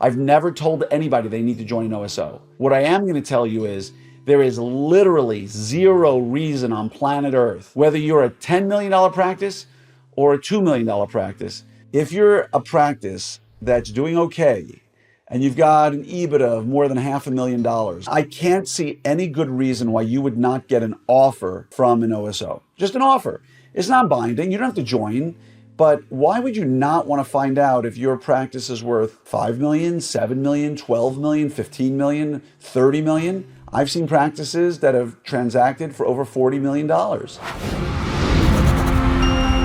I've never told anybody they need to join an OSO. What I am going to tell you is there is literally zero reason on planet Earth, whether you're a $10 million practice or a $2 million practice, if you're a practice that's doing okay and you've got an EBITDA of more than $500,000, I can't see any good reason why you would not get an offer from an OSO. Just an offer. It's not binding. You don't have to join. But why would you not want to find out if your practice is worth 5 million, 7 million, 12 million, 15 million, 30 million? I've seen practices that have transacted for over $40 million.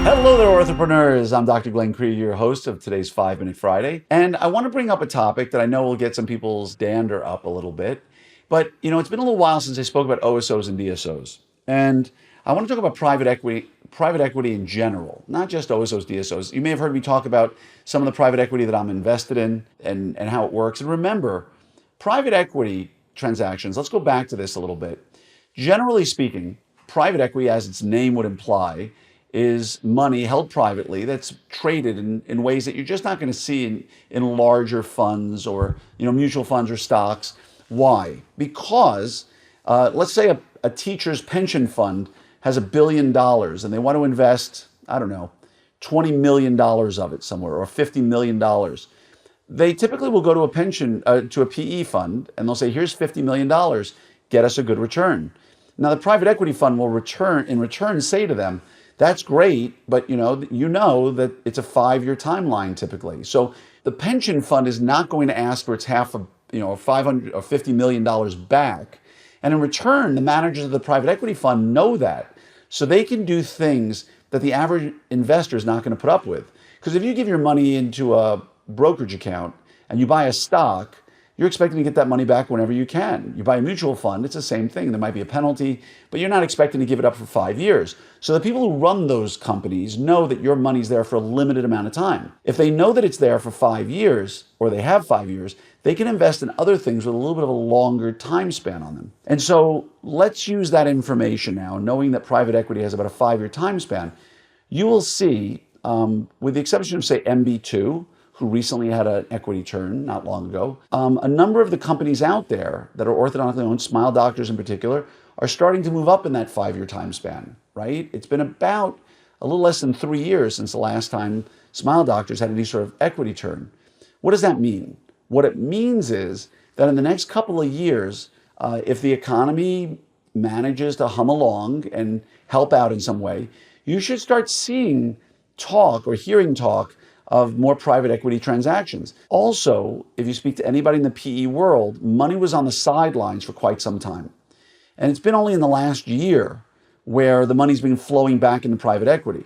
Hello there, Orthopreneurs. I'm Dr. Glenn Krieger, your host of today's 5-Minute Friday. And I want to bring up a topic that I know will get some people's dander up a little bit. But, it's been a little while since I spoke about OSOs and DSOs. And I want to talk about private equity in general, not just OSOs, DSOs. You may have heard me talk about some of the private equity that I'm invested in and how it works. And remember, private equity transactions, let's go back to this a little bit. Generally speaking, private equity, as its name would imply, is money held privately that's traded in ways that you're just not going to see in larger funds or mutual funds or stocks. Why? Because let's say a teacher's pension fund has $1 billion and they want to invest, I don't know, $20 million of it somewhere or $50 million. They typically will go to a PE fund and they'll say, here's $50 million, get us a good return. Now the private equity fund will in return say to them, that's great, but you know that it's a 5-year timeline typically. So the pension fund is not going to ask for its half of, $500 or $50 million back. And in return, the managers of the private equity fund know that. So they can do things that the average investor is not going to put up with. Because if you give your money into a brokerage account and you buy a stock, you're expecting to get that money back whenever you can. You buy a mutual fund, it's the same thing. There might be a penalty, but you're not expecting to give it up for 5 years. So the people who run those companies know that your money's there for a limited amount of time. If they know that it's there for 5 years, or they have 5 years, they can invest in other things with a little bit of a longer time span on them. And so let's use that information now, knowing that private equity has about a 5-year time span. You will see, with the exception of, say, MB2, who recently had an equity turn not long ago, a number of the companies out there that are orthodontically owned, Smile Doctors in particular, are starting to move up in that 5-year time span, right? It's been about a little less than 3 years since the last time Smile Doctors had any sort of equity turn. What does that mean? What it means is that in the next couple of years, if the economy manages to hum along and help out in some way, you should start seeing talk or hearing talk of more private equity transactions. Also, if you speak to anybody in the PE world, money was on the sidelines for quite some time. And it's been only in the last year where the money's been flowing back into private equity.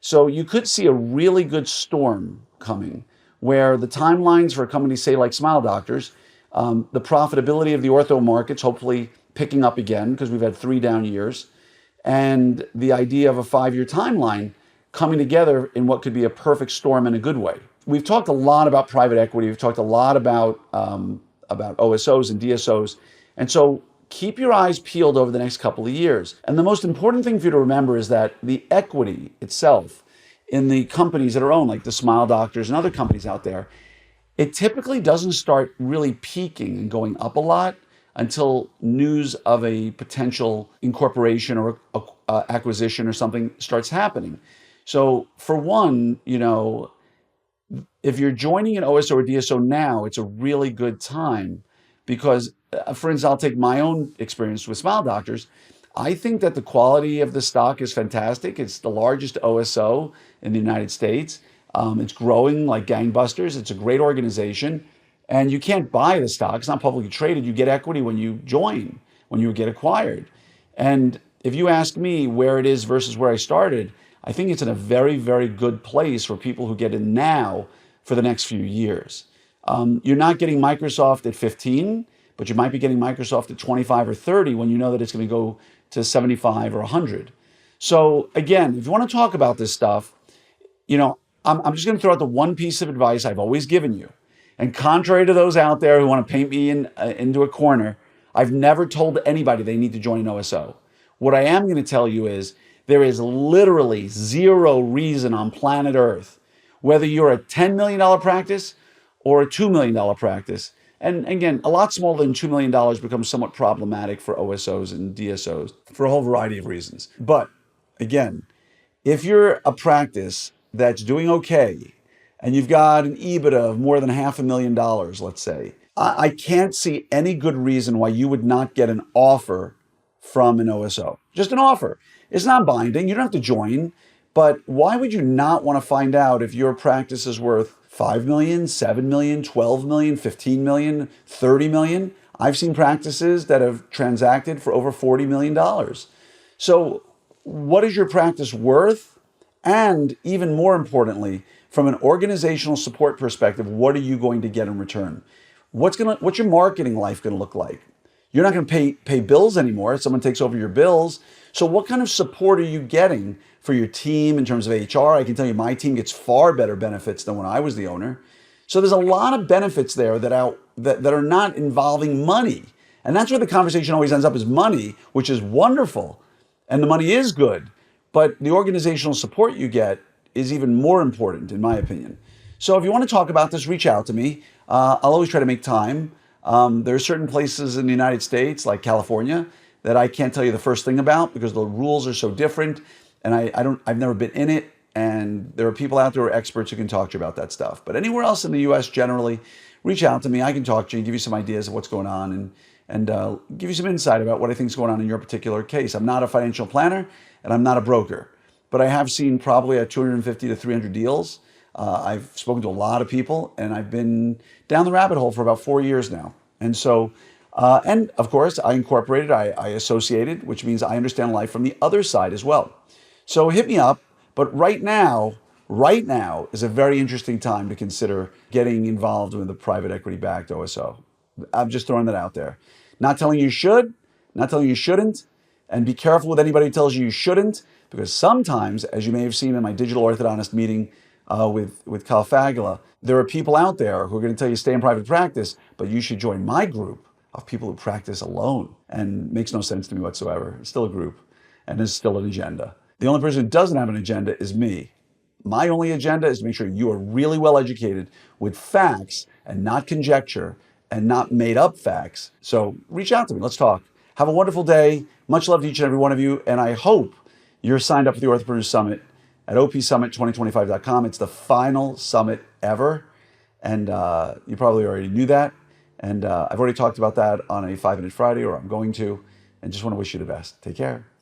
So you could see a really good storm coming where the timelines for a company, say like Smile Doctors, the profitability of the ortho market's hopefully picking up again because we've had 3 down years, and the idea of a 5-year timeline coming together in what could be a perfect storm in a good way. We've talked a lot about private equity. We've talked a lot about OSOs and DSOs. And so keep your eyes peeled over the next couple of years. And the most important thing for you to remember is that the equity itself in the companies that are owned, like the Smile Doctors and other companies out there, it typically doesn't start really peaking and going up a lot until news of a potential incorporation or acquisition or something starts happening. So for one, if you're joining an OSO or DSO now, it's a really good time because, for instance, I'll take my own experience with Smile Doctors. I think that the quality of the stock is fantastic. It's the largest OSO in the United States. It's growing like gangbusters. It's a great organization. And you can't buy the stock. It's not publicly traded. You get equity when you join, when you get acquired. And if you ask me where it is versus where I started, I think it's in a very, very good place for people who get in now for the next few years. You're not getting Microsoft at 15, but you might be getting Microsoft at 25 or 30 when you know that it's going to go to 75 or 100. So again, if you want to talk about this stuff, I'm just going to throw out the one piece of advice I've always given you. And contrary to those out there who want to paint me into a corner, I've never told anybody they need to join an OSO. What I am going to tell you is there is literally zero reason on planet Earth, whether you're a $10 million practice or a $2 million practice. And again, a lot smaller than $2 million becomes somewhat problematic for OSOs and DSOs for a whole variety of reasons. But again, if you're a practice that's doing okay and you've got an EBITDA of more than $500,000, let's say, I can't see any good reason why you would not get an offer from an OSO. Just an offer. It's not binding. You don't have to join. But why would you not want to find out if your practice is worth 5 million, 7 million, 12 million, 15 million, 30 million? I've seen practices that have transacted for over $40 million. So what is your practice worth? And even more importantly, from an organizational support perspective, what are you going to get in return? What's your marketing life going to look like? You're not going to pay bills anymore. Someone takes over your bills. So what kind of support are you getting for your team in terms of HR? I can tell you my team gets far better benefits than when I was the owner. So there's a lot of benefits there that are not involving money. And that's where the conversation always ends up, is money, which is wonderful. And the money is good. But the organizational support you get is even more important, in my opinion. So if you want to talk about this, reach out to me. I'll always try to make time. There are certain places in the United States, like California, that I can't tell you the first thing about because the rules are so different, and I've never been in it. And there are people out there who are experts who can talk to you about that stuff. But anywhere else in the U.S., generally, reach out to me. I can talk to you and give you some ideas of what's going on and give you some insight about what I think is going on in your particular case. I'm not a financial planner and I'm not a broker, but I have seen probably 250 to 300 deals. I've spoken to a lot of people, and I've been down the rabbit hole for about 4 years now. And so, and of course, I incorporated, I associated, which means I understand life from the other side as well. So hit me up. But right now is a very interesting time to consider getting involved with a private equity-backed OSO. I'm just throwing that out there. Not telling you should, not telling you shouldn't, and be careful with anybody who tells you shouldn't, because sometimes, as you may have seen in my digital orthodontist meeting with Cal Fagula, there are people out there who are going to tell you stay in private practice, but you should join my group of people who practice alone. And it makes no sense to me whatsoever. It's still a group, and there's still an agenda. The only person who doesn't have an agenda is me. My only agenda is to make sure you are really well educated with facts and not conjecture and not made up facts. So reach out to me. Let's talk. Have a wonderful day. Much love to each and every one of you. And I hope you're signed up for the Orthopreneurs Summit at opsummit2025.com. It's the final summit ever. And you probably already knew that. And I've already talked about that on a 5 Minute Friday, or I'm going to. And just want to wish you the best. Take care.